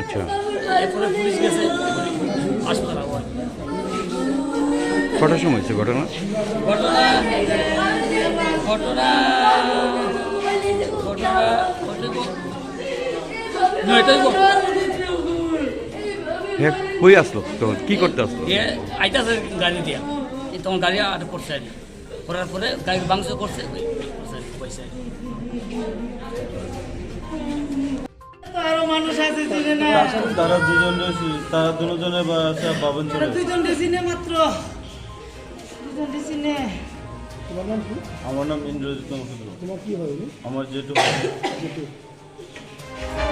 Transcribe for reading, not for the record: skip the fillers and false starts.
আচ্ছা, কটার সময় হয়েছে ঘটনা? হ্যাঁ, কই আসলো তখন, কি করতে আসলো? আইতাছে গাড়ি দিয়া, তখন গাড়ি আটক করছে আর করার পরে গাড়ি বাংশ করছে পয়সা। মানুষ আছে চিনে না, তারা দুজন, তারা দুজনে বাবন ছিল, দুজন চিনে মাত্র, দুজন চিনে। আমার নাম ইন্দ্রজিৎ। তোমার কি হয়? আমার যেটুকু